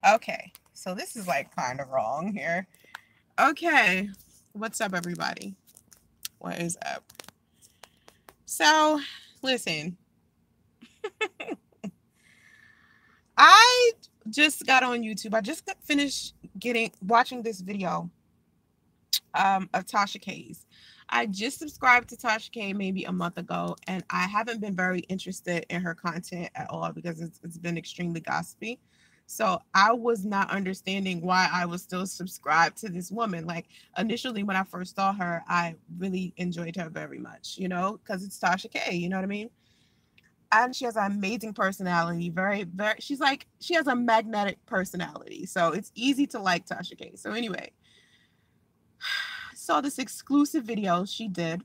Okay, so this is like kind of wrong here. Okay, what's up, everybody? What is up? So, listen, I just got on YouTube. I just got finished watching this video of Tasha K's. I just subscribed to Tasha K maybe a month ago, and I haven't been very interested in her content at all because it's been extremely gossipy. So I was not understanding why I was still subscribed to this woman. Like initially when I first saw her, I really enjoyed her very much, because it's Tasha K, you know what I mean? And she has an amazing personality. Very, very, she has a magnetic personality. So it's easy to like Tasha K. So anyway, saw this exclusive video she did.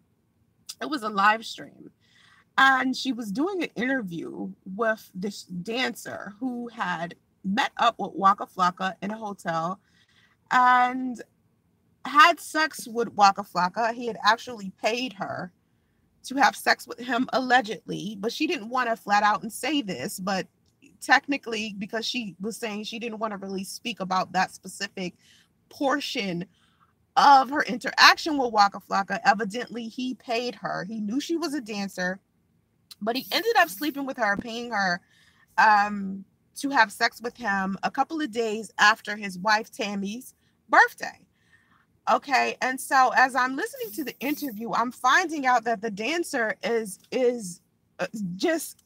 It was a live stream. And she was doing an interview with this dancer who had met up with Wacka Flocka in a hotel and had sex with Wacka Flocka. He had actually paid her to have sex with him allegedly, but she didn't want to flat out and say this, but technically because she was saying she didn't want to really speak about that specific portion of her interaction with Wacka Flocka. Evidently he paid her. He knew she was a dancer, but he ended up sleeping with her, paying her to have sex with him a couple of days after his wife Tammy's birthday. Okay, and so as I'm listening to the interview, I'm finding out that the dancer is just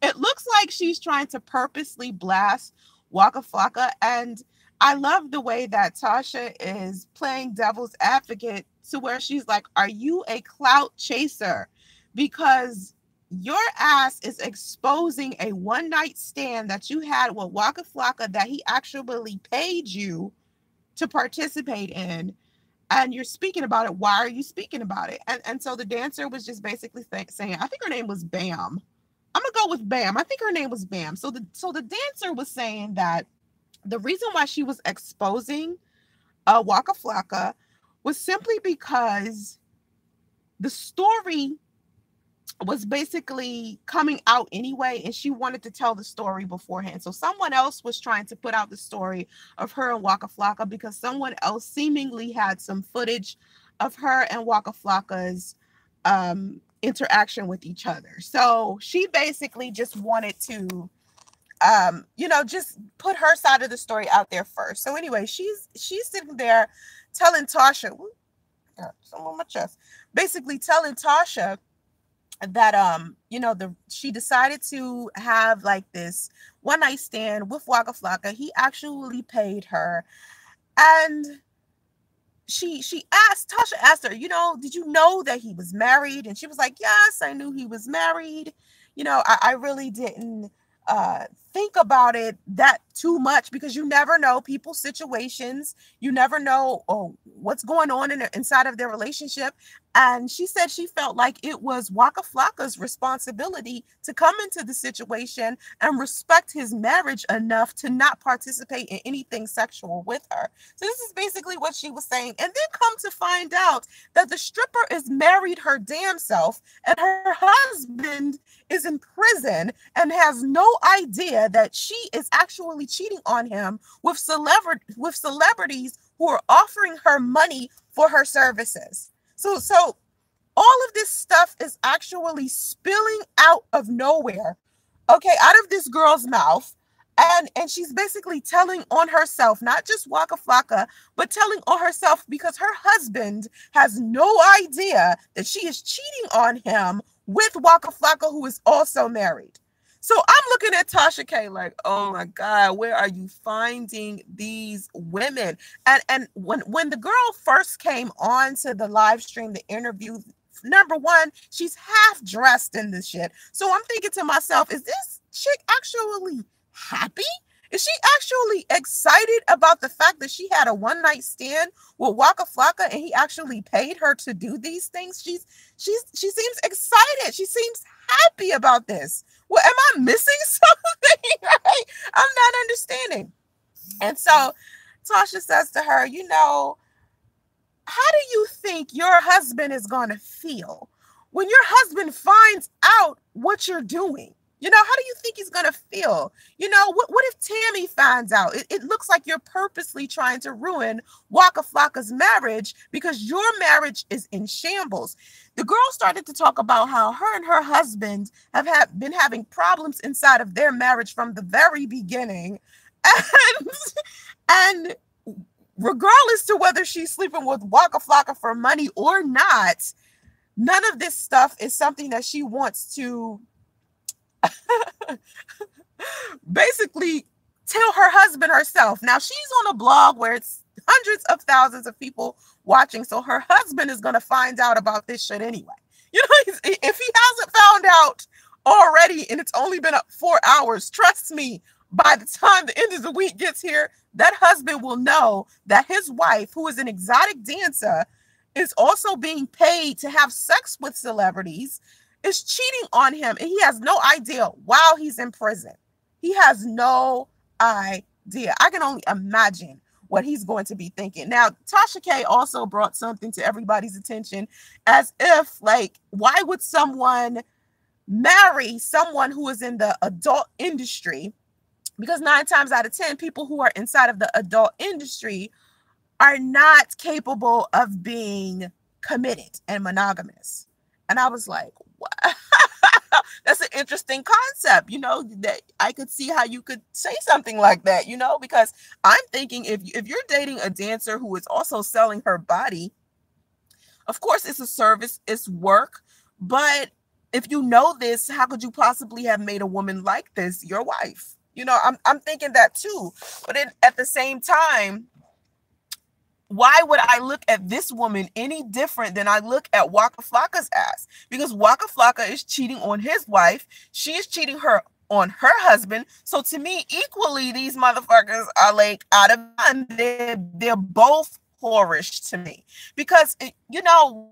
it looks like she's trying to purposely blast Wacka Flocka, and I love the way that Tasha is playing devil's advocate to where she's like, "Are you a clout chaser? Because your ass is exposing a one-night stand that you had with Wacka Flocka that he actually paid you to participate in, and you're speaking about it. Why are you speaking about it?" And so the dancer was just basically saying, I think her name was Bam. I'm gonna go with Bam. I think her name was Bam. So the dancer was saying that the reason why she was exposing Wacka Flocka was simply because the story was basically coming out anyway, and she wanted to tell the story beforehand. So someone else was trying to put out the story of her and Wacka Flocka because someone else seemingly had some footage of her and Wacka Flocka's interaction with each other. So she basically just wanted to just put her side of the story out there first. So anyway, she's sitting there telling Tasha, something on my chest, basically telling Tasha that she decided to have like this one night stand with Wacka Flocka. He actually paid her, and Tasha asked her, did you know that he was married? And she was like, yes, I knew he was married. I really didn't think about it that too much because you never know people's situations. You never know what's going on inside of their relationship. And she said she felt like it was Wacka Flocka's responsibility to come into the situation and respect his marriage enough to not participate in anything sexual with her. So this is basically what she was saying. And then come to find out that the stripper is married her damn self, and her husband is in prison and has no idea that she is actually cheating on him with celebrities who are offering her money for her services. So all of this stuff is actually spilling out of nowhere, okay, out of this girl's mouth. And she's basically telling on herself, not just Wacka Flocka, but telling on herself because her husband has no idea that she is cheating on him with Wacka Flocka, who is also married. So I'm looking at Tasha K like, oh my God, where are you finding these women? And when the girl first came on to the live stream, the interview, number one, she's half dressed in this shit. So I'm thinking to myself, is this chick actually happy? Is she actually excited about the fact that she had a one night stand with Wacka Flocka and he actually paid her to do these things? She seems excited. She seems happy about this. Well, am I missing something? Right? I'm not understanding. And so Tasha says to her, how do you think your husband is going to feel when your husband finds out what you're doing? You know, how do you think he's going to feel? You know, what if Tammy finds out? It looks like you're purposely trying to ruin Wacka Flocka's marriage because your marriage is in shambles. The girl started to talk about how her and her husband have been having problems inside of their marriage from the very beginning. And, and regardless to whether she's sleeping with Wacka Flocka for money or not, none of this stuff is something that she wants to basically tell her husband herself. Now, she's on a blog where it's hundreds of thousands of people watching, so her husband is going to find out about this shit anyway. You know, if he hasn't found out already and it's only been up 4 hours, trust me, by the time the end of the week gets here, that husband will know that his wife, who is an exotic dancer, is also being paid to have sex with celebrities, is cheating on him, and he has no idea while he's in prison. He has no idea. I can only imagine what he's going to be thinking. Now, Tasha K also brought something to everybody's attention, as if, like, why would someone marry someone who is in the adult industry? Because 9 times out of 10, people who are inside of the adult industry are not capable of being committed and monogamous. And I was like, what? That's an interesting concept, you know, that I could see how you could say something like that, you know, because I'm thinking if you're dating a dancer who is also selling her body, of course it's a service, it's work, but if you know this, how could you possibly have made a woman like this your wife? You know, I'm thinking that too. But at the same time, why would I look at this woman any different than I look at Wacka Flocka's ass? Because Wacka Flocka is cheating on his wife. She is cheating on her husband. So to me, equally, these motherfuckers are like out of line. They're both whorish to me. Because, you know,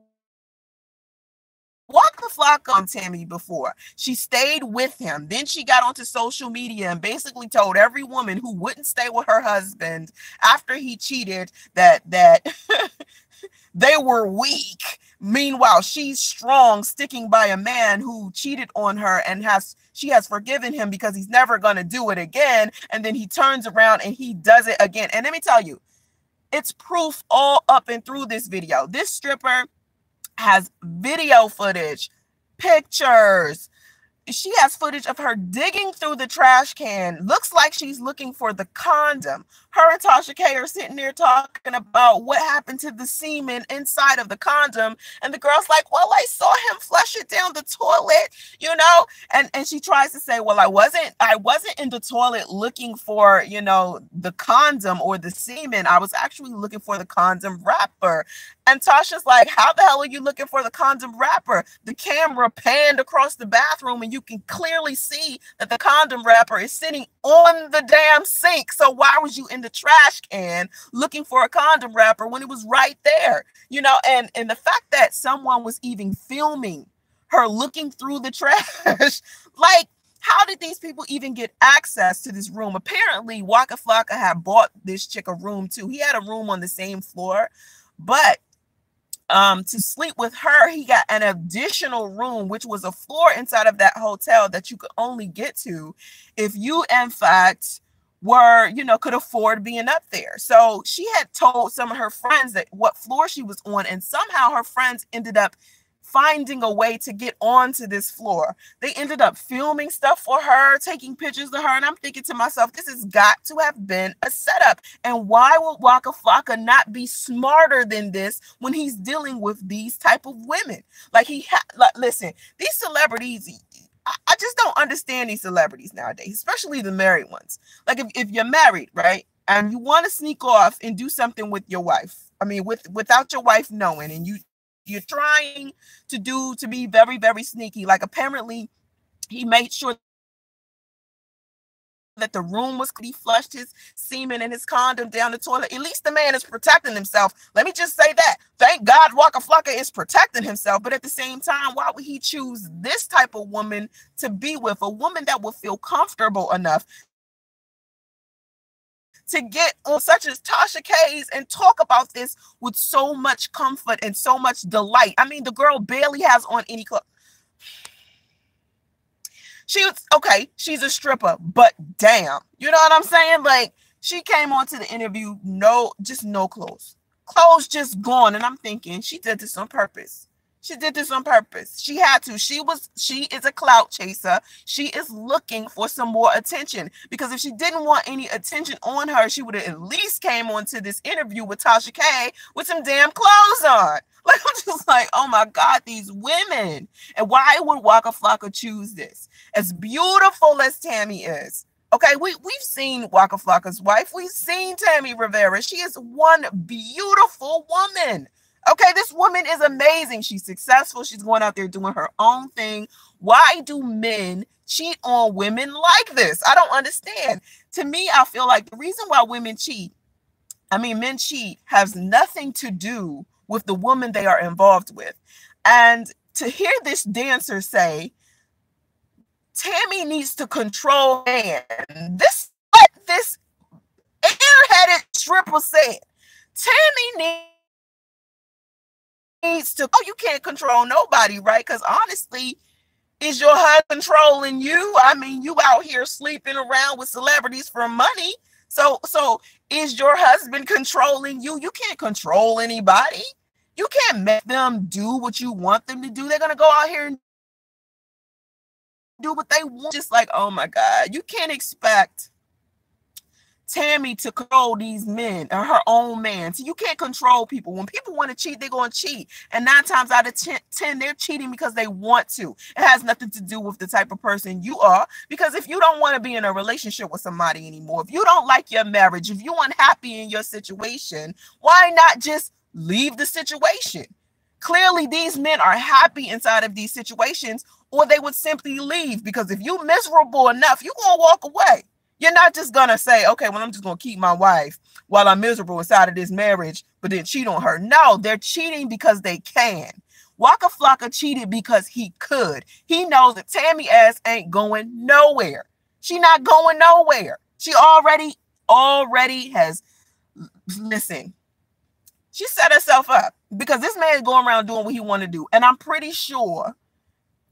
Wacka Flocka on Tammy before. She stayed with him. Then she got onto social media and basically told every woman who wouldn't stay with her husband after he cheated that they were weak. Meanwhile, she's strong, sticking by a man who cheated on her, and she has forgiven him because he's never going to do it again. And then he turns around and he does it again. And let me tell you, it's proof all up and through this video. This stripper has video footage, pictures. She has footage of her digging through the trash can. Looks like she's looking for the condom. Her and Tasha K are sitting there talking about what happened to the semen inside of the condom. And the girl's like, well, I saw him flush it down the toilet, you know? And she tries to say, well, I wasn't in the toilet looking for, you know, the condom or the semen. I was actually looking for the condom wrapper. And Tasha's like, how the hell are you looking for the condom wrapper? The camera panned across the bathroom and you can clearly see that the condom wrapper is sitting on the damn sink. So why was you in the trash can looking for a condom wrapper when it was right there? You know, and the fact that someone was even filming her looking through the trash, like, how did these people even get access to this room? Apparently, Wacka Flocka had bought this chick a room too. He had a room on the same floor, but to sleep with her, he got an additional room, which was a floor inside of that hotel that you could only get to if you, in fact, were, you know, could afford being up there. So she had told some of her friends that what floor she was on, and somehow her friends ended up finding a way to get onto this floor. They ended up filming stuff for her, taking pictures of her, and I'm thinking to myself, this has got to have been a setup. And why would Wacka Flocka not be smarter than this when he's dealing with these type of women? Like, listen, these celebrities, I just don't understand these celebrities nowadays, especially the married ones. Like, if you're married, right, and you want to sneak off and do something with your wife, I mean, without your wife knowing, and you're trying to be very, very sneaky. Like, apparently he made sure that the room was, he flushed his semen and his condom down the toilet. At least the man is protecting himself. Let me just say that. Thank God Wacka Flocka is protecting himself. But at the same time, why would he choose this type of woman to be with? A woman that will feel comfortable enough to get on such as Tasha K's and talk about this with so much comfort and so much delight. I mean, the girl barely has on any clothes. She was okay, she's a stripper, but damn, you know what I'm saying? Like, she came onto the interview, just no clothes. Clothes just gone. And I'm thinking, she did this on purpose. She did this on purpose. She had to. She is a clout chaser. She is looking for some more attention. Because if she didn't want any attention on her, she would have at least came onto this interview with Tasha K with some damn clothes on. Like, I'm just like, oh my God, these women. And why would Wacka Flocka choose this? As beautiful as Tammy is. Okay, we've seen Wacka Flocka's wife. We've seen Tammy Rivera. She is one beautiful woman. Okay, this woman is amazing. She's successful. She's going out there doing her own thing. Why do men cheat on women like this? I don't understand. To me, I feel like the reason why men cheat, has nothing to do with the woman they are involved with. And to hear this dancer say, Tammy needs to control man. This what this airheaded stripper said. Tammy needs to. Oh, you can't control nobody, right? Because honestly, is your husband controlling you? I mean, you out here sleeping around with celebrities for money. So is your husband controlling you? You can't control anybody. You can't make them do what you want them to do. They're gonna go out here and do what they want. Just like, oh my God, you can't expect Tammy to control these men or her own man. So you can't control people. When people want to cheat, they're going to cheat. And 9 times out of 10, they're cheating because they want to. It has nothing to do with the type of person you are. Because if you don't want to be in a relationship with somebody anymore, if you don't like your marriage, if you're unhappy in your situation, why not just leave the situation? Clearly, these men are happy inside of these situations, or they would simply leave. Because if you're miserable enough, you're going to walk away. You're not just going to say, okay, well, I'm just going to keep my wife while I'm miserable inside of this marriage, but then cheat on her. No, they're cheating because they can. Wacka Flocka cheated because he could. He knows that Tammy ass ain't going nowhere. She not going nowhere. She already has, listen, she set herself up because this man is going around doing what he want to do. And I'm pretty sure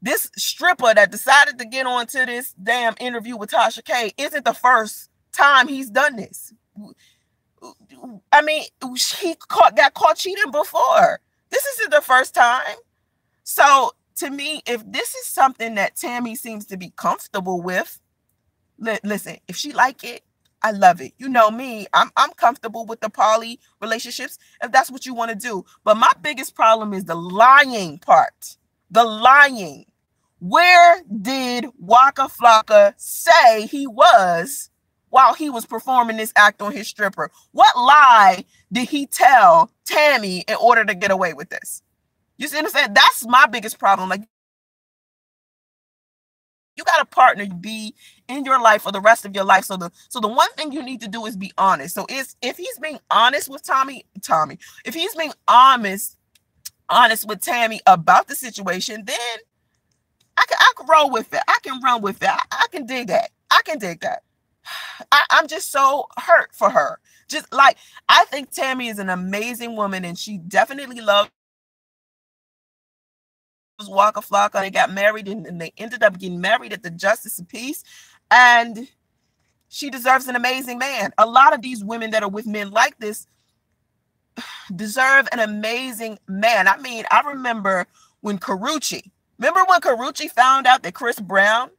this stripper that decided to get onto this damn interview with Tasha K isn't the first time he's done this. I mean, he got caught cheating before. This isn't the first time. So to me, if this is something that Tammy seems to be comfortable with, listen, if she like it, I love it. You know me, I'm comfortable with the poly relationships if that's what you want to do. But my biggest problem is the lying part. The lying. Where did Wacka Flocka say he was while he was performing this act on his stripper? What lie did he tell Tammy in order to get away with this? You see what I'm saying? That's my biggest problem. Like, you got a partner to be in your life for the rest of your life. So the one thing you need to do is be honest. So if he's being honest with Tommy, if he's being honest with Tammy about the situation, then I can roll with it. I can run with it. I can dig that. I can dig that. I'm just so hurt for her. Just like, I think Tammy is an amazing woman and she definitely loves Wacka Flocka. They got married and they ended up getting married at the Justice of Peace. And she deserves an amazing man. A lot of these women that are with men like this deserve an amazing man. I mean, I remember when Karuchi found out that Chris Brown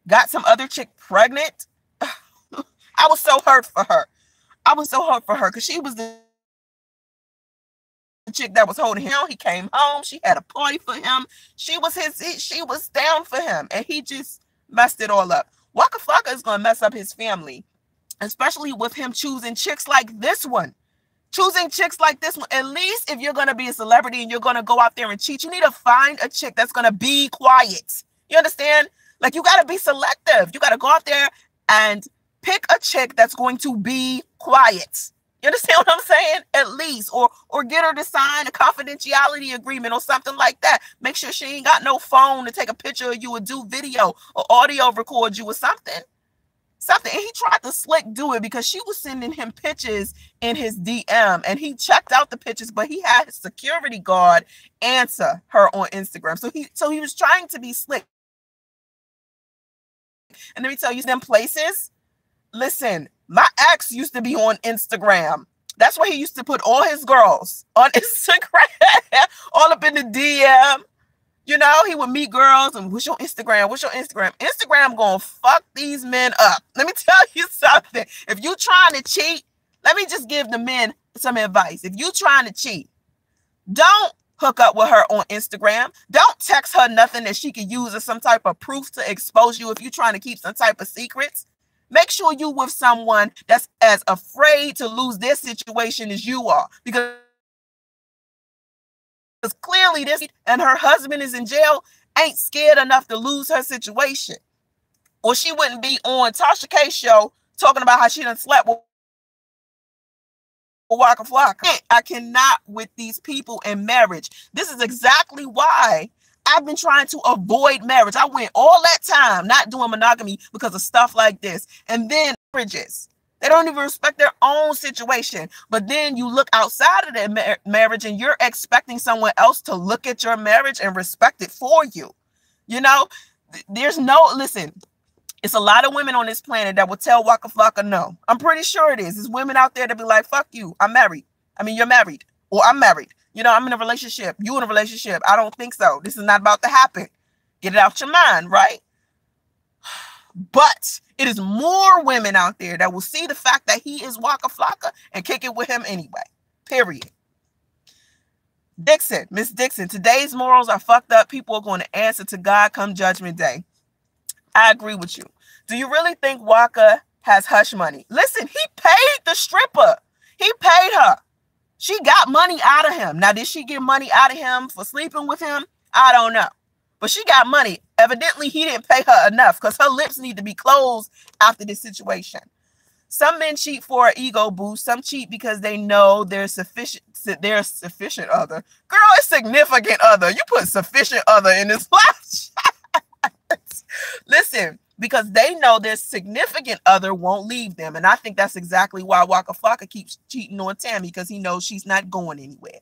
got some other chick pregnant? I was so hurt for her. I was so hurt for her because she was the chick that was holding him. He came home. She had a party for him. She was down for him. And he just messed it all up. Wacka Flocka is going to mess up his family, especially with him choosing chicks like this one. Choosing chicks like this one. At least if you're going to be a celebrity and you're going to go out there and cheat, you need to find a chick that's going to be quiet. You understand? Like, you got to be selective. You got to go out there and pick a chick that's going to be quiet. You understand what I'm saying? At least. Or get her to sign a confidentiality agreement or something like that. Make sure she ain't got no phone to take a picture of you or do video or audio record you or something. And he tried to slick do it because she was sending him pictures in his DM and he checked out the pictures, but he had his security guard answer her on Instagram. So he was trying to be slick. And let me tell you, them places, listen, my ex used to be on Instagram. That's where he used to put all his girls on Instagram, all up in the DM. You know, he would meet girls and what's your Instagram? What's your Instagram? Instagram gonna fuck these men up. Let me tell you something. If you trying to cheat, let me just give the men some advice. If you trying to cheat, don't hook up with her on Instagram. Don't text her nothing that she could use as some type of proof to expose you if you're trying to keep some type of secrets. Make sure you with someone that's as afraid to lose their situation as you are, because clearly this and her husband is in jail ain't scared enough to lose her situation, or she wouldn't be on Tasha K's show talking about how she done slept with Wacka Flocka. I cannot with these people in marriage. This is exactly why I've been trying to avoid marriage. I went all that time not doing monogamy because of stuff like this. And then marriages, they don't even respect their own situation. But then you look outside of their marriage and you're expecting someone else to look at your marriage and respect it for you. You know, there's no, listen, it's a lot of women on this planet that will tell Wacka Flocka no. I'm pretty sure it is. There's women out there that be like, fuck you, I'm married. I mean, you're married, or I'm married. You know, I'm in a relationship. You in a relationship. I don't think so. This is not about to happen. Get it out your mind, right? But it is more women out there that will see the fact that he is Wacka Flocka and kick it with him anyway. Period. Dixon, Miss Dixon, today's morals are fucked up. People are going to answer to God come Judgment Day. I agree with you. Do you really think Wacka has hush money? Listen, he paid the stripper. He paid her. She got money out of him. Now, did she get money out of him for sleeping with him? I don't know. But she got money. Evidently, he didn't pay her enough because her lips need to be closed after this situation. Some men cheat for an ego boost. Some cheat because they know their sufficient other. Girl, it's significant other. You put sufficient other in this life. Listen, because they know their significant other won't leave them. And I think that's exactly why Wacka Flocka keeps cheating on Tammy, because he knows she's not going anywhere.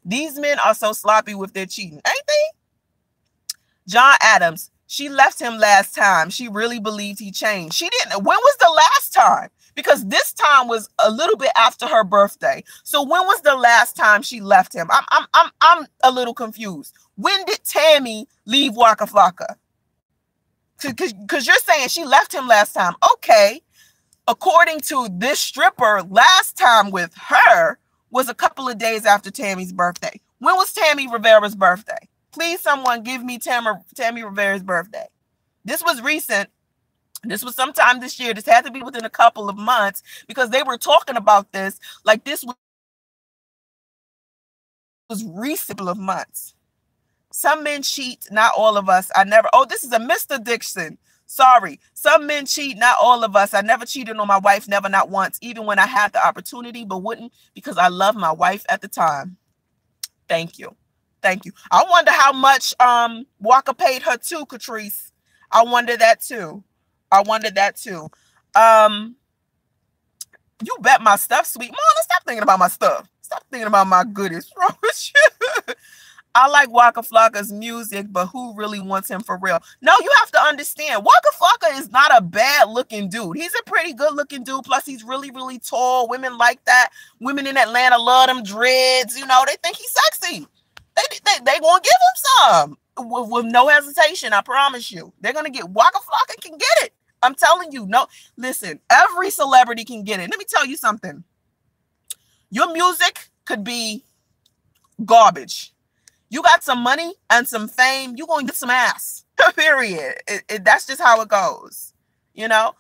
These men are so sloppy with their cheating, ain't they? John Adams, she left him last time. She really believed he changed. She didn't. When was the last time? Because this time was a little bit after her birthday. So when was the last time she left him? I'm a little confused. When did Tammy leave Wacka Flocka? Because you're saying she left him last time. Okay. According to this stripper, last time with her was a couple of days after Tammy's birthday. When was Tammy Rivera's birthday? Please, someone give me Tammy Rivera's birthday. This was recent. This was sometime this year. This had to be within a couple of months, because they were talking about this like this was recent of months. Some men cheat, not all of us. I never. Oh, this is a Mr. Dixon. Sorry. Some men cheat, not all of us. I never cheated on my wife, never, not once, even when I had the opportunity, but wouldn't, because I loved my wife at the time. Thank you. Thank you. I wonder how much Wacka paid her too, Catrice. I wonder that too. I wonder that too. You bet my stuff, sweet Mona. Stop thinking about my stuff. Stop thinking about my goodies. What's wrong with you? I like Wacka Flocka's music, but who really wants him for real? No, you have to understand, Wacka Flocka is not a bad looking dude. He's a pretty good looking dude. Plus, he's really, really tall. Women like that. Women in Atlanta love them dreads. You know, they think he's sexy. They gonna give him some with no hesitation. I promise you, they're gonna get. Wacka Flocka can get it. I'm telling you. No, listen, every celebrity can get it. Let me tell you something. Your music could be garbage. You got some money and some fame, you're going to get some ass. Period. That's just how it goes. You know?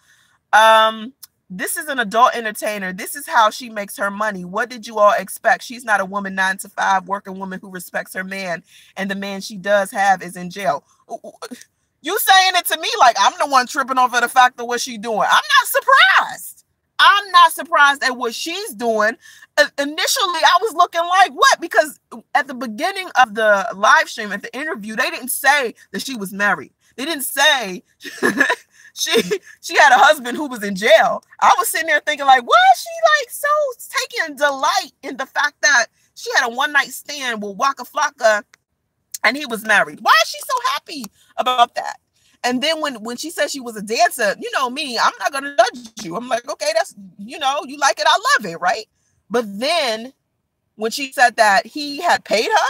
This is an adult entertainer. This is how she makes her money. What did you all expect? She's not a woman 9 to 5 working woman who respects her man, and the man she does have is in jail. You saying it to me like I'm the one tripping over the fact of what she's doing. I'm not surprised. I'm not surprised at what she's doing. Initially, I was looking like, what? Because at the beginning of the live stream, at the interview, they didn't say that she was married. They didn't say she had a husband who was in jail. I was sitting there thinking like, why is she like so taking delight in the fact that she had a one-night stand with Wacka Flocka and he was married? Why is she so happy about that? And then when she said she was a dancer, you know me, I'm not gonna judge you. I'm like, okay, that's, you know, you like it, I love it, right? But then when she said that he had paid her,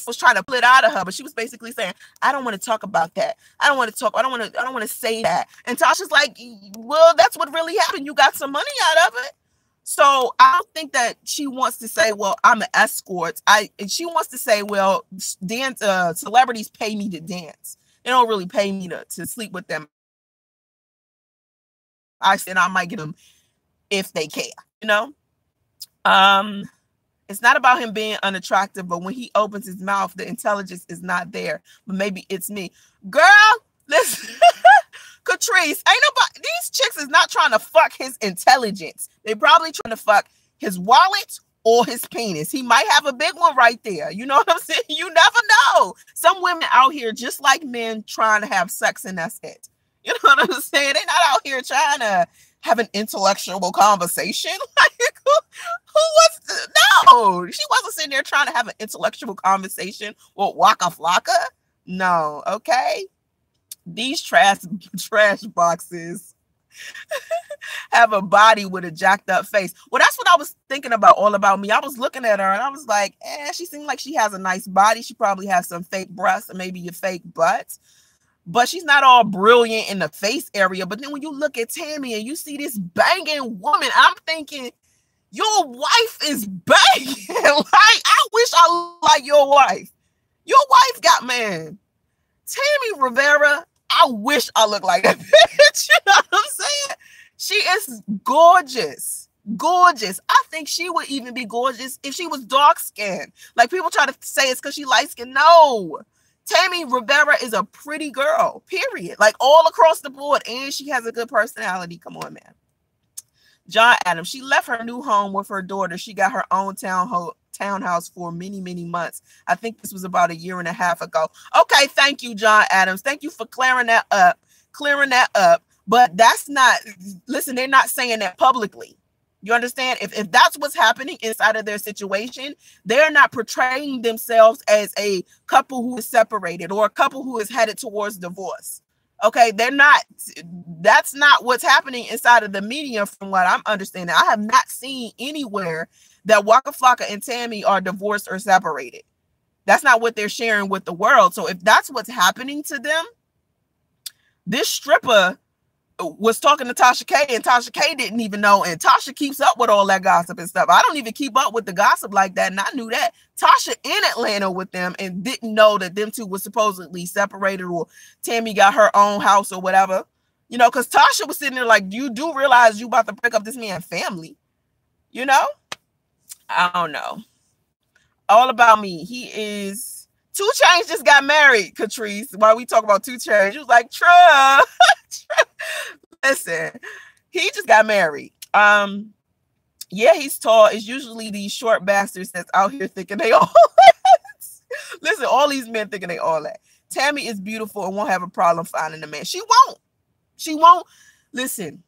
was trying to pull it out of her, but she was basically saying, I don't want to talk about that. I don't want to say that. And Tasha's like, well, that's what really happened. You got some money out of it. So I don't think that she wants to say, well, I'm an escort. She wants to say, well, dance celebrities pay me to dance. They don't really pay me to sleep with them. I said I might get them if they care, you know? It's not about him being unattractive, but when he opens his mouth, the intelligence is not there. But maybe it's me. Girl, listen, Catrice, ain't nobody, these chicks is not trying to fuck his intelligence. They're probably trying to fuck his wallet or his penis. He might have a big one right there. You know what I'm saying? You never know. Some women out here, just like men, trying to have sex, and that's it. You know what I'm saying? They're not out here trying to have an intellectual conversation. Like, who was no, she wasn't sitting there trying to have an intellectual conversation with Wacka Flocka. No, okay. These trash boxes have a body with a jacked up face. Well, that's what I was thinking about All About Me. I was looking at her and I was like, she seemed like she has a nice body. She probably has some fake breasts and maybe a fake butt. But she's not all brilliant in the face area. But then when you look at Tammy and you see this banging woman, I'm thinking, your wife is banging. Like, I wish I like your wife. Your wife got, man, Tammy Rivera, I wish I looked like that bitch. You know what I'm saying? She is gorgeous. Gorgeous. I think she would even be gorgeous if she was dark skinned. Like, people try to say it's because she light skinned. No. Tammy Rivera is a pretty girl, period. Like, all across the board. And she has a good personality. Come on, man. John Adams. She left her new home with her daughter. She got her own townhouse for many, many months. I think this was about 1.5 years ago. Okay, thank you, John Adams. Thank you for clearing that up. But that's not, listen, they're not saying that publicly. You understand? If that's what's happening inside of their situation, they're not portraying themselves as a couple who is separated or a couple who is headed towards divorce. Okay, they're not. That's not what's happening inside of the media, from what I'm understanding. I have not seen anywhere that Wacka Flocka and Tammy are divorced or separated. That's not what they're sharing with the world. So if that's what's happening to them, this stripper was talking to Tasha K, and Tasha K didn't even know. And Tasha keeps up with all that gossip and stuff. I don't even keep up with the gossip like that. And I knew that Tasha in Atlanta with them and didn't know that them two were supposedly separated, or Tammy got her own house or whatever. You know, because Tasha was sitting there like, you do realize you about to break up this man's family. You know? I don't know. All About Me. He is 2 Chainz just got married, Catrice. While we talk about 2 Chainz, she was like, Truh. Listen, he just got married. Yeah, he's tall. It's usually these short bastards that's out here thinking they all that. Listen, all these men thinking they all that. Tammy is beautiful and won't have a problem finding a man. She won't. Listen,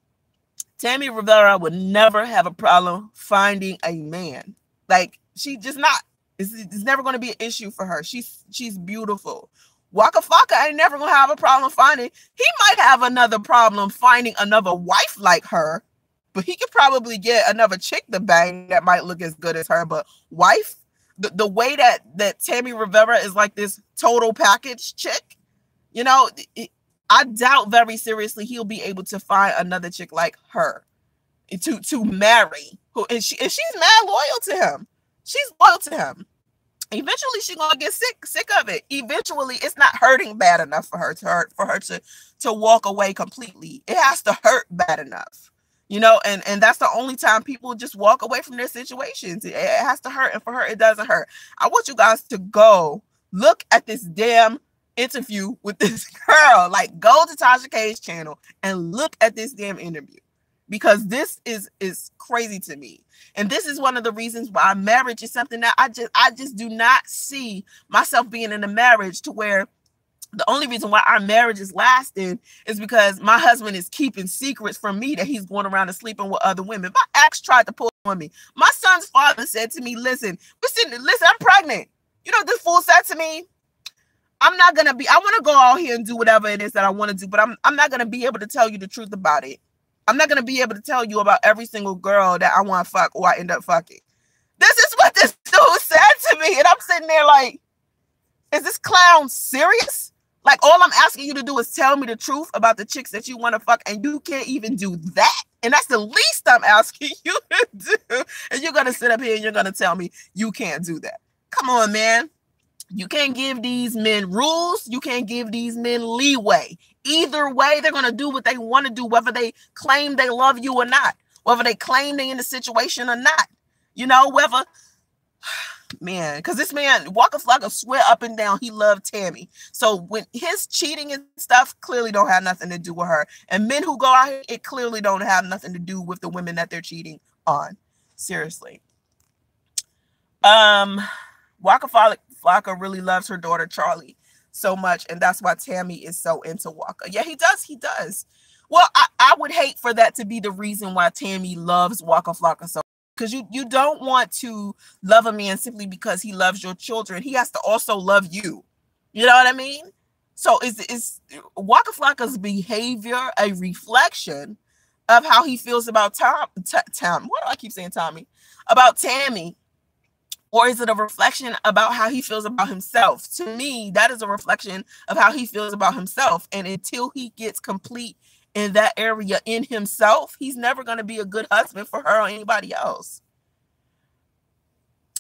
Tammy Rivera would never have a problem finding a man. Like, she just not. It's never going to be an issue for her. She's beautiful. Wacka Flocka ain't never gonna have a problem finding. He might have another problem finding another wife like her, but he could probably get another chick to bang that might look as good as her. But wife, the way that Tammy Rivera is like this total package chick, you know, I doubt very seriously he'll be able to find another chick like her to marry. And she's mad loyal to him. She's loyal to him. Eventually, she's gonna get sick of it. Eventually, it's not hurting bad enough for her to walk away completely. It has to hurt bad enough, you know. And that's the only time people just walk away from their situations. It has to hurt, and for her, it doesn't hurt. I want you guys to go look at this damn interview with this girl. Like, go to Tasha K's channel and look at this damn interview, because this is crazy to me. And this is one of the reasons why marriage is something that I just do not see myself being in a marriage, to where the only reason why our marriage is lasting is because my husband is keeping secrets from me that he's going around and sleeping with other women. My ex tried to pull on me. My son's father said to me, listen, I'm pregnant. You know what this fool said to me? I'm not gonna be. I want to go out here and do whatever it is that I want to do, but I'm not gonna be able to tell you the truth about it. I'm not gonna be able to tell you about every single girl that I want to fuck or I end up fucking. This is what this dude said to me, and I'm sitting there like, is this clown serious? Like, all I'm asking you to do is tell me the truth about the chicks that you want to fuck, and you can't even do that. And that's the least I'm asking you to do. And you're gonna sit up here and you're gonna tell me you can't do that. Come on, man. You can't give these men rules. You can't give these men leeway. Either way, they're going to do what they want to do, whether they claim they love you or not, whether they claim they're in the situation or not. You know, whether, man, because this man, Wacka Flocka, swear up and down he loved Tammy. So when his cheating and stuff clearly don't have nothing to do with her. And men who go out here, it clearly don't have nothing to do with the women that they're cheating on. Seriously. Wacka Flocka really loves her daughter Charlie so much, and that's why Tammy is so into Wacka. Yeah, he does. Well, I would hate for that to be the reason why Tammy loves Wacka Flocka so, because you don't want to love a man simply because he loves your children. He has to also love you. You know what I mean? So is Wacka Flocka's behavior a reflection of how he feels about Tom? Why do I keep saying Tommy? About Tammy? Or is it a reflection about how he feels about himself? To me, that is a reflection of how he feels about himself. And until he gets complete in that area in himself, he's never going to be a good husband for her or anybody else.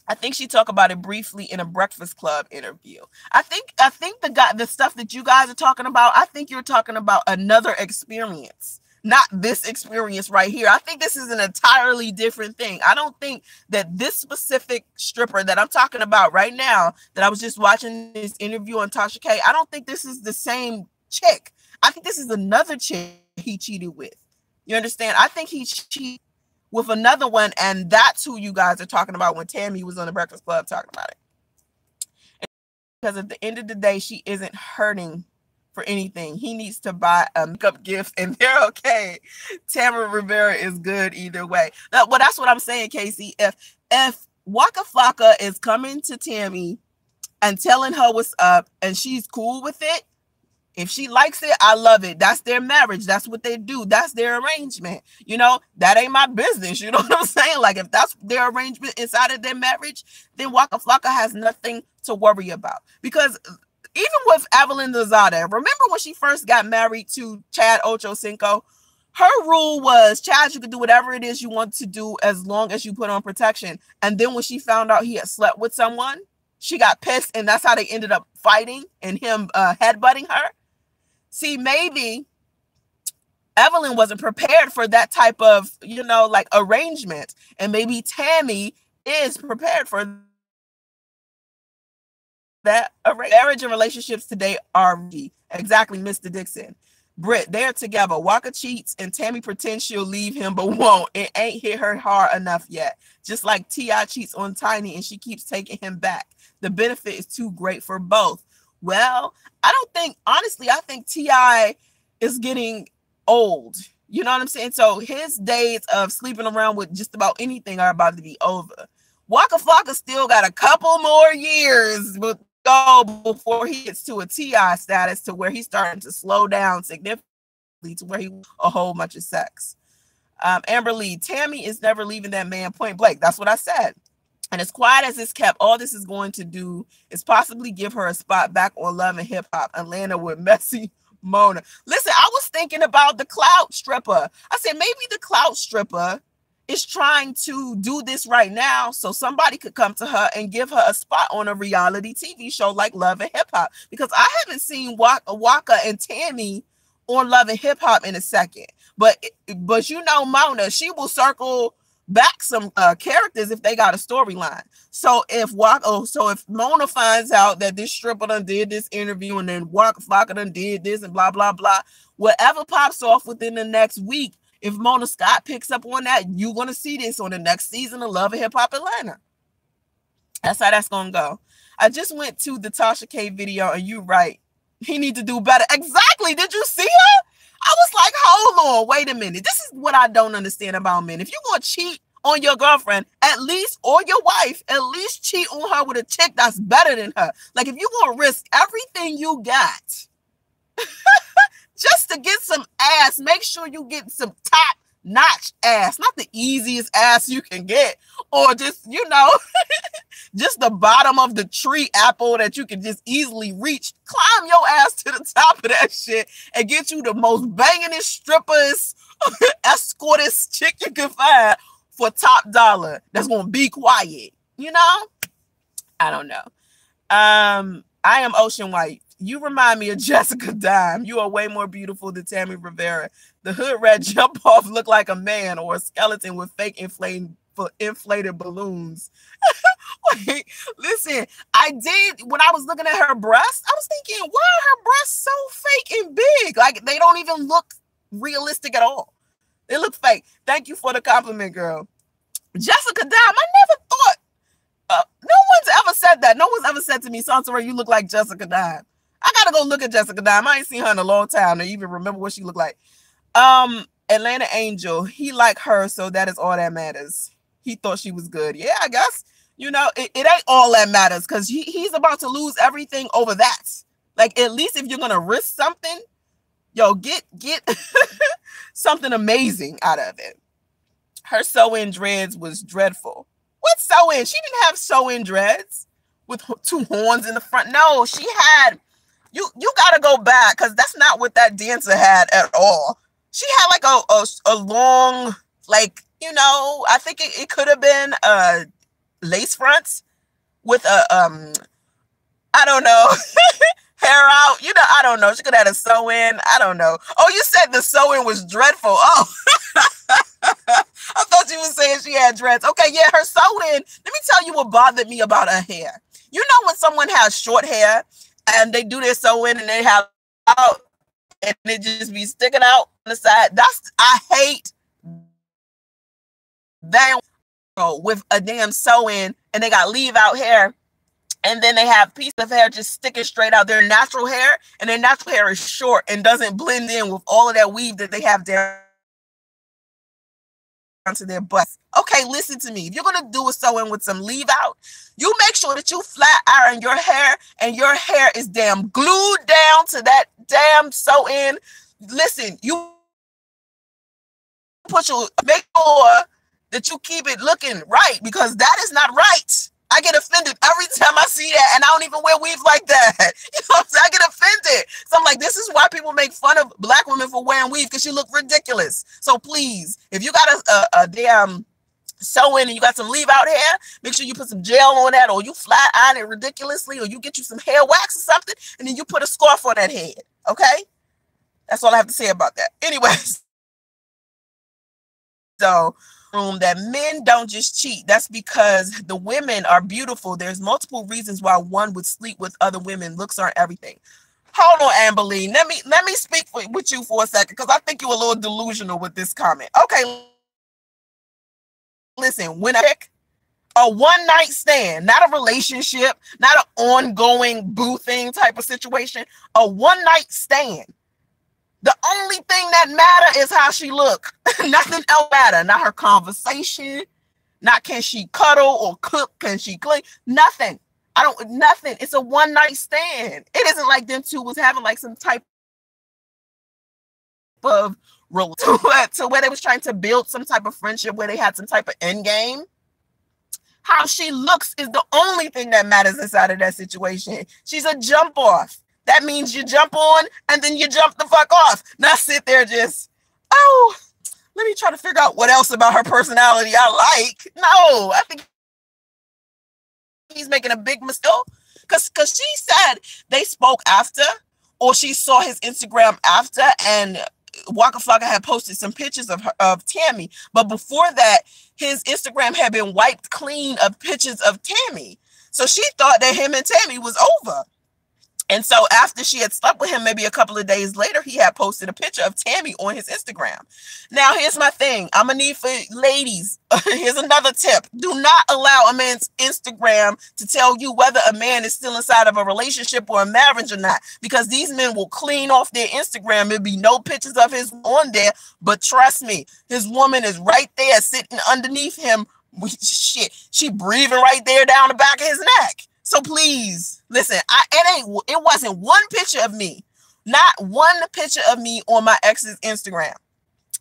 I think she talked about it briefly in a Breakfast Club interview. I think the stuff that you guys are talking about, I think you're talking about another experience. Not this experience right here. I think this is an entirely different thing. I don't think that this specific stripper that I'm talking about right now, that I was just watching this interview on Tasha K, I don't think this is the same chick. I think this is another chick he cheated with. You understand? I think he cheated with another one, and that's who you guys are talking about when Tammy was on the Breakfast Club talking about it. Because at the end of the day, she isn't hurting for anything. He needs to buy a makeup gift and they're okay. Tamara Rivera is good either way. Well, that's what I'm saying, Casey. If Wacka Flocka is coming to Tammy and telling her what's up and she's cool with it, if she likes it, I love it. That's their marriage. That's what they do. That's their arrangement. You know, that ain't my business. You know what I'm saying? Like, if that's their arrangement inside of their marriage, then Wacka Flocka has nothing to worry about. Because even with Evelyn Lozada, remember when she first got married to Chad Ochocinco? Her rule was, Chad, you can do whatever it is you want to do as long as you put on protection. And then when she found out he had slept with someone, she got pissed, and that's how they ended up fighting and him headbutting her. See, maybe Evelyn wasn't prepared for that type of, you know, like arrangement. And maybe Tammy is prepared for that. Marriage and relationships today are exactly, Mr. Dixon. Britt, they're together. Wacka cheats and Tammy pretends she'll leave him but won't. It ain't hit her hard enough yet. Just like T.I. cheats on Tiny and she keeps taking him back. The benefit is too great for both. Well, honestly, I think T.I. is getting old. You know what I'm saying? So his days of sleeping around with just about anything are about to be over. Wacka Flocka still got a couple more years go before he gets to a T.I. status, to where he's starting to slow down significantly, to where he a whole bunch of sex. Amber Lee, Tammy is never leaving that man point blank. That's what I said. And as quiet as it's kept, all this is going to do is possibly give her a spot back on Love and Hip Hop Atlanta with Messy Mona. Listen, I was thinking about the clout stripper. I said maybe the clout stripper is trying to do this right now so somebody could come to her and give her a spot on a reality TV show like Love and Hip Hop, because I haven't seen Wacka and Tammy on Love and Hip Hop in a second. But you know, Mona, she will circle back some characters if they got a storyline. So if Mona finds out that this stripper done did this interview and then Wacka Flocka done did this and blah blah blah, whatever pops off within the next week, if Mona Scott picks up on that, you're going to see this on the next season of Love and Hip Hop Atlanta. That's how that's going to go. I just went to the Tasha K video, and you're right. He needs to do better. Exactly. Did you see her? I was like, hold on, wait a minute. This is what I don't understand about men. If you're going to cheat on your girlfriend, at least, or your wife, at least cheat on her with a chick that's better than her. Like, if you're going to risk everything you got just to get some ass, make sure you get some top notch ass, not the easiest ass you can get, or just, you know, just the bottom of the tree apple that you can just easily reach. Climb your ass to the top of that shit and get you the most bangingest, strippers, escortist chick you can find for top dollar. That's gonna be quiet, you know. I don't know. I am Ocean White. You remind me of Jessica Dime. You are way more beautiful than Tammy Rivera. The hood rat jump off look like a man or a skeleton with fake inflated balloons. Wait, listen, I did, when I was looking at her breasts, I was thinking, why are her breasts so fake and big? Like, they don't even look realistic at all. They look fake. Thank you for the compliment, girl. Jessica Dime, I never thought, no one's ever said that. No one's ever said to me, Soncerae, you look like Jessica Dime. I gotta go look at Jessica Dime. I ain't seen her in a long time to even remember what she looked like. Atlanta Angel, he liked her, so that is all that matters. He thought she was good. Yeah, I guess. You know, it ain't all that matters, because he's about to lose everything over that. Like, at least if you're gonna risk something, yo, get something amazing out of it. Her sew-in dreads was dreadful. What sew-in? She didn't have sew-in dreads with two horns in the front. No, she had, you gotta go back, because that's not what that dancer had at all. She had like a long, like, you know, I think it could have been lace fronts with a I don't know, hair out. You know, I don't know. She could have had a sew-in. I don't know. Oh, you said the sew-in was dreadful. Oh, I thought you were saying she had dreads. Okay, yeah, her sew-in. Let me tell you what bothered me about her hair. You know when someone has short hair and they do their sew-in and they have out and it just be sticking out on the side? I hate that with a damn sew-in and they got leave out hair. And then they have pieces of hair just sticking straight out. Their natural hair, and their natural hair is short and doesn't blend in with all of that weave that they have down to their butts. Okay, listen to me. If you're going to do a sew-in with some leave out, you make sure that you flat iron your hair and your hair is damn glued down to that damn sew-in. Listen, you make sure that you keep it looking right, because that is not right. I get offended every time I see that, and I don't even wear weave like that. You know what I'm saying? I get offended. So I'm like, this is why people make fun of black women for wearing weave, because you look ridiculous. So please, if you got a damn sew-in and you got some leave out hair, make sure you put some gel on that, or you flat iron it ridiculously, or you get you some hair wax or something, and then you put a scarf on that head. Okay? That's all I have to say about that. Anyways. So that men don't just cheat. That's because the women are beautiful. There's multiple reasons why one would sleep with other women. Looks aren't everything. Hold on, Amberline. Let me speak with you for a second, because I think you're a little delusional with this comment. Okay, listen, when a one-night stand, not a relationship, not an ongoing boo thing type of situation, a one-night stand, the only thing that matter is how she look. Nothing else matter. Not her conversation. Not can she cuddle or cook. Can she clean? Nothing. Nothing. It's a one night stand. It isn't like them two was having like some type of to where they was trying to build some type of friendship, where they had some type of end game. How she looks is the only thing that matters inside of that situation. She's a jump off. That means you jump on and then you jump the fuck off. Not sit there just, oh, let me try to figure out what else about her personality I like. No, I think he's making a big mistake. Because she said they spoke after, or she saw his Instagram after, and Wacka Flocka had posted some pictures of Tammy. But before that, his Instagram had been wiped clean of pictures of Tammy. So she thought that him and Tammy was over. And so after she had slept with him, maybe a couple of days later, he had posted a picture of Tammy on his Instagram. Now, here's my thing. I'm going to need for ladies. Here's another tip. Do not allow a man's Instagram to tell you whether a man is still inside of a relationship or a marriage or not. Because these men will clean off their Instagram. There'll be no pictures of his on there. But trust me, his woman is right there sitting underneath him. Shit, she breathing right there down the back of his neck. So please, listen, it wasn't one picture of me, not one picture of me on my ex's Instagram.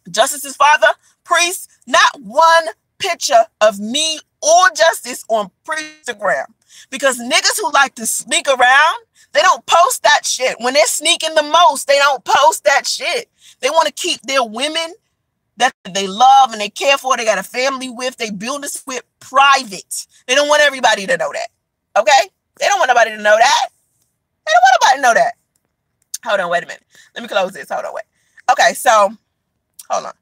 Justice's father, priest, not one picture of me or Justice on Instagram. Because niggas who like to sneak around, they don't post that shit. When they're sneaking the most, they don't post that shit. They want to keep their women that they love and they care for, they got a family with, they build this with private. They don't want everybody to know that. Okay? They don't want nobody to know that. They don't want nobody to know that. Hold on, wait a minute. Let me close this. Hold on, wait. Okay, so, hold on.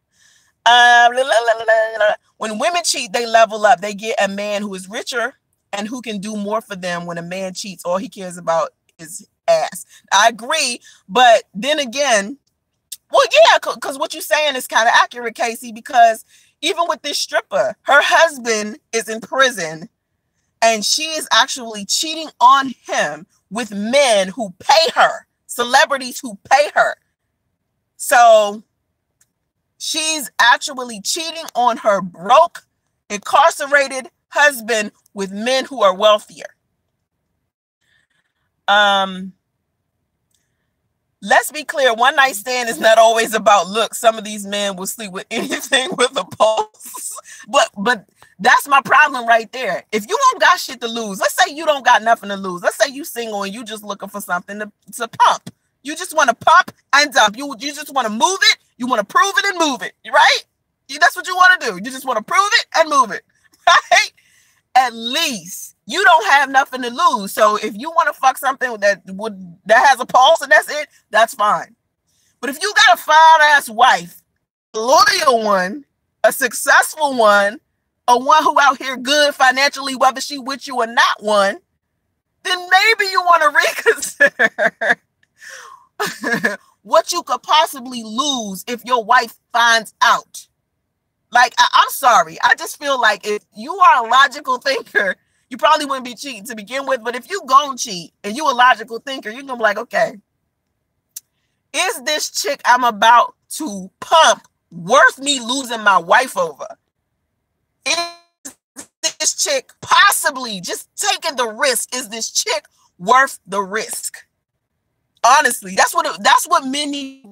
When women cheat, they level up. They get a man who is richer and who can do more for them. When a man cheats, all he cares about is ass. I agree, but then again, well, yeah, because what you're saying is kind of accurate, Casey, because even with this stripper, her husband is in prison. And she is actually cheating on him with men who pay her, celebrities who pay her. So she's actually cheating on her broke, incarcerated husband with men who are wealthier. Let's be clear, one night stand is not always about looks. Some of these men will sleep with anything with a pulse. But that's my problem right there. If you don't got shit to lose, let's say you don't got nothing to lose. Let's say you single and you just looking for something to pump. You just want to pump and dump. You just want to move it. You want to prove it and move it, right? That's what you want to do. You just want to prove it and move it, right? At least you don't have nothing to lose. So if you want to fuck something that has a pulse and that's it, that's fine. But if you got a fine-ass wife, a loyal one, a successful one, a one who out here good financially, whether she with you or not one, then maybe you want to reconsider what you could possibly lose if your wife finds out. Like, I'm sorry. I just feel like if you are a logical thinker, you probably wouldn't be cheating to begin with. But if you gon' cheat and you a logical thinker, you're going to be like, okay, is this chick I'm about to pump worth me losing my wife over? Is this chick possibly just taking the risk? Is this chick worth the risk? Honestly, that's what men need to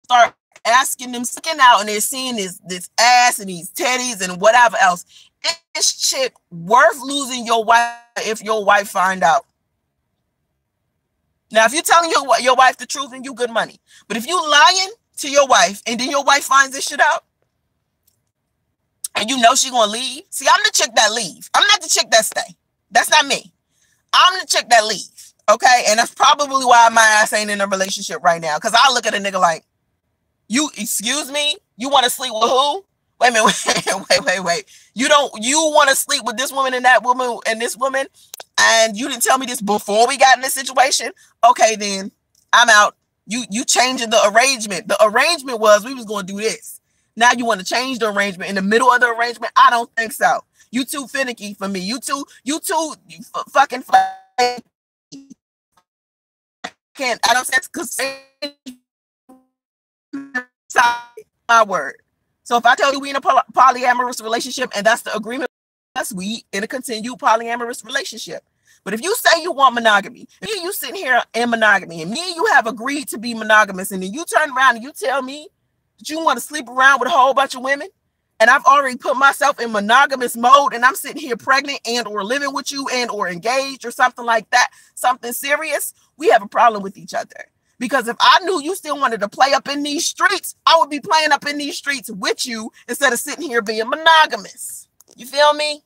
start asking them, sticking out, and they're seeing this ass and these teddies and whatever else. Is this chick worth losing your wife if your wife find out? Now, if you're telling your wife the truth, then you good money. But if you lying to your wife and then your wife finds this shit out, and you know she gonna leave. See, I'm the chick that leave. I'm not the chick that stay. That's not me. I'm the chick that leave. Okay, and that's probably why my ass ain't in a relationship right now. Because I look at a nigga like, you, excuse me, you want to sleep with who? Wait a minute, wait. You want to sleep with this woman and that woman and this woman, and you didn't tell me this before we got in this situation? Okay, then I'm out. You changing the arrangement. The arrangement was we was going to do this. Now you want to change the arrangement in the middle of the arrangement? I don't think so. You too finicky for me. You too fucking flaky. I don't say it's because my word. So if I tell you we in a polyamorous relationship and that's the agreement, that's we in a continued polyamorous relationship. But if you say you want monogamy, me and you sitting here in monogamy, and me and you have agreed to be monogamous, and then you turn around and you tell me that you want to sleep around with a whole bunch of women, and I've already put myself in monogamous mode, and I'm sitting here pregnant and or living with you and or engaged or something like that, something serious, we have a problem with each other. Because if I knew you still wanted to play up in these streets, I would be playing up in these streets with you instead of sitting here being monogamous. You feel me?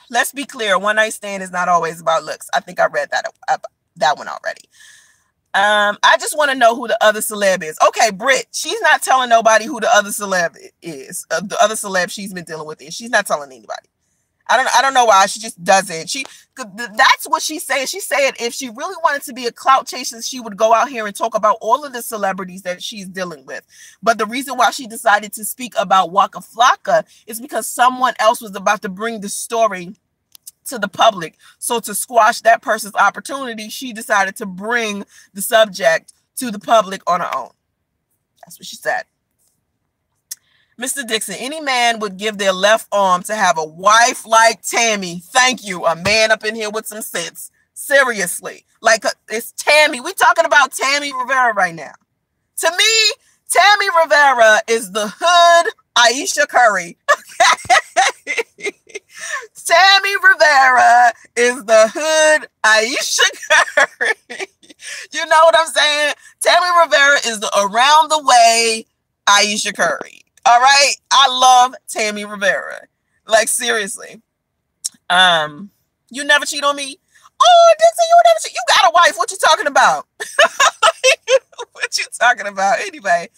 Let's be clear. One night stand is not always about looks. I think I read that one already. I just want to know who the other celeb is. Okay, Britt, she's not telling nobody who the other celeb is. The other celeb she's been dealing with is. She's not telling anybody. I don't know why she just doesn't. That's what she's saying. She said if she really wanted to be a clout chaser, she would go out here and talk about all of the celebrities that she's dealing with. But the reason why she decided to speak about Wacka Flocka is because someone else was about to bring the story to the public. So to squash that person's opportunity, she decided to bring the subject to the public on her own. That's what she said. Mr. Dixon, any man would give their left arm to have a wife like Tammy. Thank you. A man up in here with some sense. Seriously. Like, it's Tammy. We talking about Tammy Rivera right now. To me, Tammy Rivera is the hood Ayesha Curry. Tammy Rivera is the hood Ayesha Curry. You know what I'm saying? Tammy Rivera is the around the way Ayesha Curry. All right. I love Tammy Rivera. Like, seriously. You never cheat on me? Oh, Dixon, you never cheat. You got a wife. What you talking about? What you talking about? Anyway,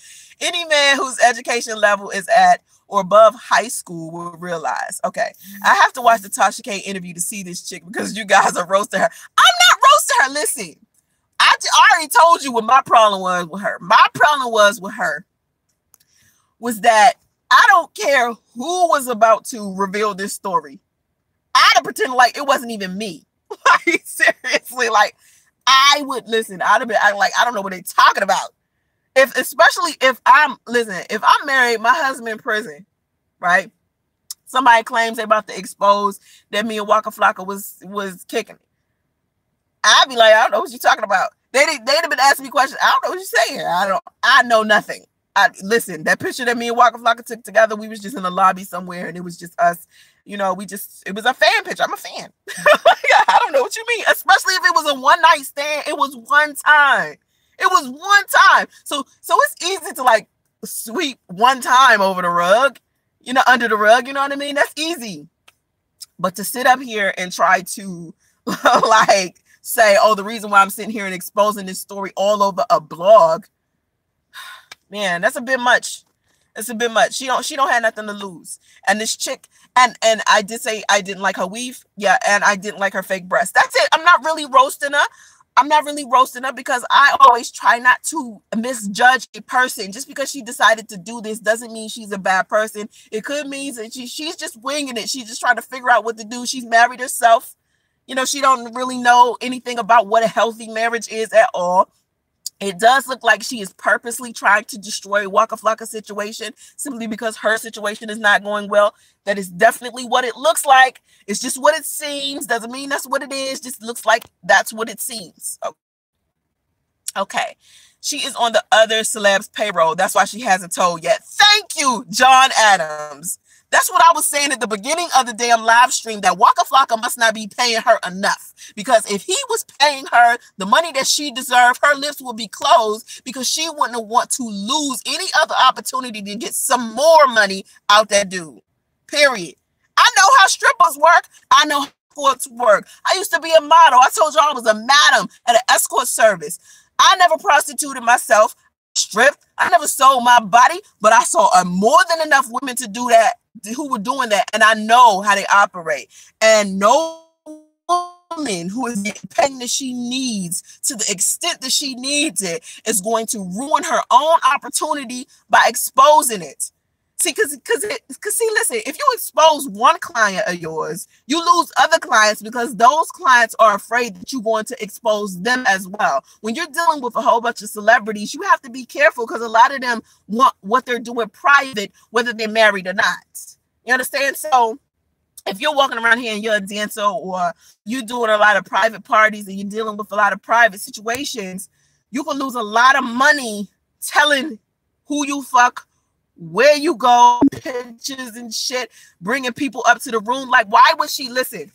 any man whose education level is at or above high school will realize. Okay, I have to watch the Tasha K interview to see this chick because you guys are roasting her. I'm not roasting her. Listen, I already told you what my problem was with her. My problem was with her was that I don't care who was about to reveal this story. I'd have pretended like it wasn't even me. Like, seriously, like, I would listen. I'd have been like, I don't know what they're talking about. Especially if I'm married, my husband in prison, right? Somebody claims they're about to expose that me and Wacka Flocka was kicking it. I'd be like, I don't know what you're talking about. They'd have been asking me questions. I don't know what you're saying. I know nothing. Listen, that picture that me and Wacka Flocka took together, we was just in the lobby somewhere and it was just us. You know, it was a fan picture. I'm a fan. I don't know what you mean. Especially if it was a one night stand. It was one time. It was one time. So it's easy to like sweep one time over the rug, you know, under the rug. You know what I mean? That's easy. But to sit up here and try to like say, oh, the reason why I'm sitting here and exposing this story all over a blog, man, that's a bit much. It's a bit much. She don't have nothing to lose. And this chick, and I did say I didn't like her weave. Yeah, and I didn't like her fake breasts. That's it. I'm not really roasting her. I'm not really roasting her because I always try not to misjudge a person. Just because she decided to do this doesn't mean she's a bad person. It could mean that she's just winging it. She's just trying to figure out what to do. She's married herself. You know, she don't really know anything about what a healthy marriage is at all. It does look like she is purposely trying to destroy Wacka Flocka's situation simply because her situation is not going well. That is definitely what it looks like. It's just what it seems. Doesn't mean that's what it is. Just looks like that's what it seems. Okay. She is on the other celeb's payroll. That's why she hasn't told yet. Thank you, John Adams. That's what I was saying at the beginning of the damn live stream, that Wacka Flocka must not be paying her enough. Because if he was paying her the money that she deserved, her lips would be closed because she wouldn't want to lose any other opportunity to get some more money out that dude. Period. I know how strippers work. I know how escorts work. I used to be a model. I told you I was a madam at an escort service. I never prostituted myself, stripped. I never sold my body, but I saw more than enough women to do that, who were doing that, and I know how they operate. And no woman who is getting paid that she needs to the extent that she needs it is going to ruin her own opportunity by exposing it. See, because listen, if you expose one client of yours, you lose other clients because those clients are afraid that you're going to expose them as well. When you're dealing with a whole bunch of celebrities, you have to be careful because a lot of them want what they're doing private, whether they're married or not. You understand? So if you're walking around here and you're a dancer or you're doing a lot of private parties and you're dealing with a lot of private situations, you can lose a lot of money telling who you fuck, where you go, pictures and shit, bringing people up to the room. Like, why would she listen?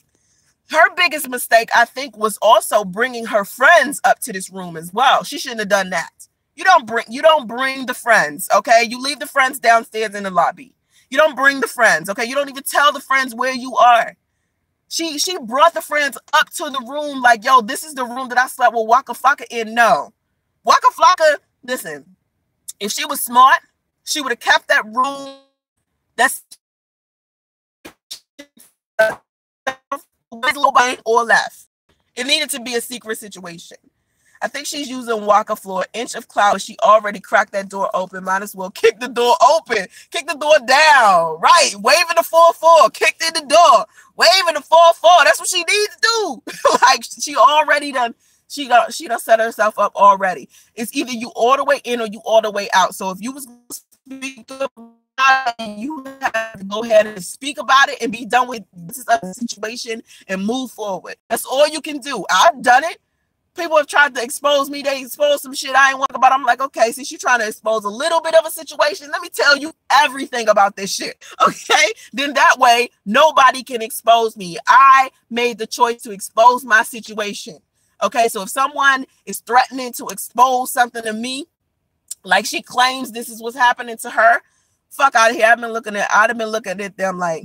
Her biggest mistake, I think, was also bringing her friends up to this room as well. She shouldn't have done that. You don't bring the friends, okay? You leave the friends downstairs in the lobby. You don't bring the friends, okay? You don't even tell the friends where you are. She brought the friends up to the room like, yo, this is the room that I slept with Wacka Flocka in. No. Wacka Flocka, listen, if she was smart, she would have kept that room. That's or left. It needed to be a secret situation. I think she's using Wacka for an inch of clout, but she already cracked that door open. Might as well kick the door open. Kick the door down. Right. Waving the 4-4. Kicked in the door. Waving the 4-4. That's what she needs to do. Like, she already done. She done set herself up already. It's either you all the way in or you all the way out. So if you was going to speak about it, you have to go ahead and speak about it and be done with this situation and move forward. That's all you can do. I've done it. People have tried to expose me. They expose some shit I ain't want about. I'm like, okay, since you're trying to expose a little bit of a situation, let me tell you everything about this shit. Okay? Then that way, nobody can expose me. I made the choice to expose my situation. Okay? So if someone is threatening to expose something to me, like she claims this is what's happening to her, fuck out of here. I'd have been looking at them like,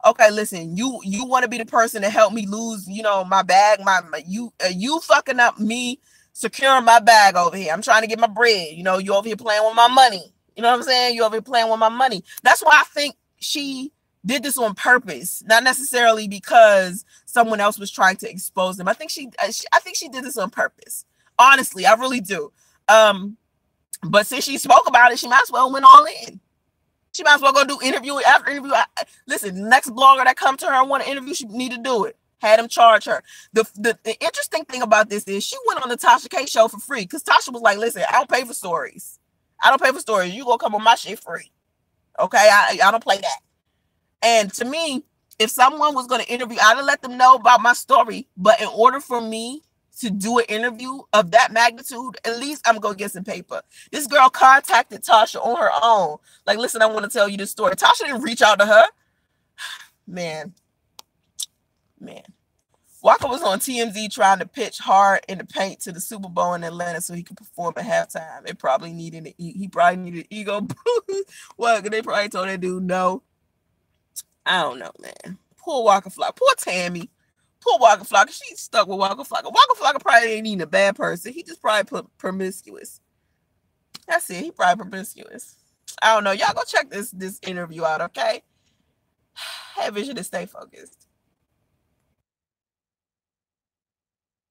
okay, listen, you want to be the person to help me lose, my bag, you fucking up me securing my bag over here. I'm trying to get my bread. You over here playing with my money. You know what I'm saying? You over here playing with my money. That's why I think she did this on purpose, not necessarily because someone else was trying to expose them. I think she did this on purpose. Honestly, I really do. But since she spoke about it, she might as well went all in. She might as well go do interview after interview. Listen, the next blogger that come to her and want to interview, she need to do it. Had him charge her. The interesting thing about this is she went on the Tasha K show for free because Tasha was like, listen, I don't pay for stories. I don't pay for stories. You gonna come on my shit free. Okay, I don't play that. And to me, if someone was going to interview, I'd have let them know about my story. But in order for me to do an interview of that magnitude, at least I'm going to get some paper. This girl contacted Tasha on her own. Like, listen, I want to tell you this story. Tasha didn't reach out to her. Man. Wacka was on TMZ trying to pitch hard in the paint to the Super Bowl in Atlanta so he could perform at halftime. He probably needed an ego boost. Well, they probably told that dude no. I don't know, man. Poor Wacka Flocka. Poor Tammy. Poor Wacka Flocka. She's stuck with Wacka Flocka. Wacka Flocka probably ain't even a bad person. He just probably promiscuous. That's it. He probably promiscuous. I don't know. Y'all go check this interview out, okay? Have vision and stay focused.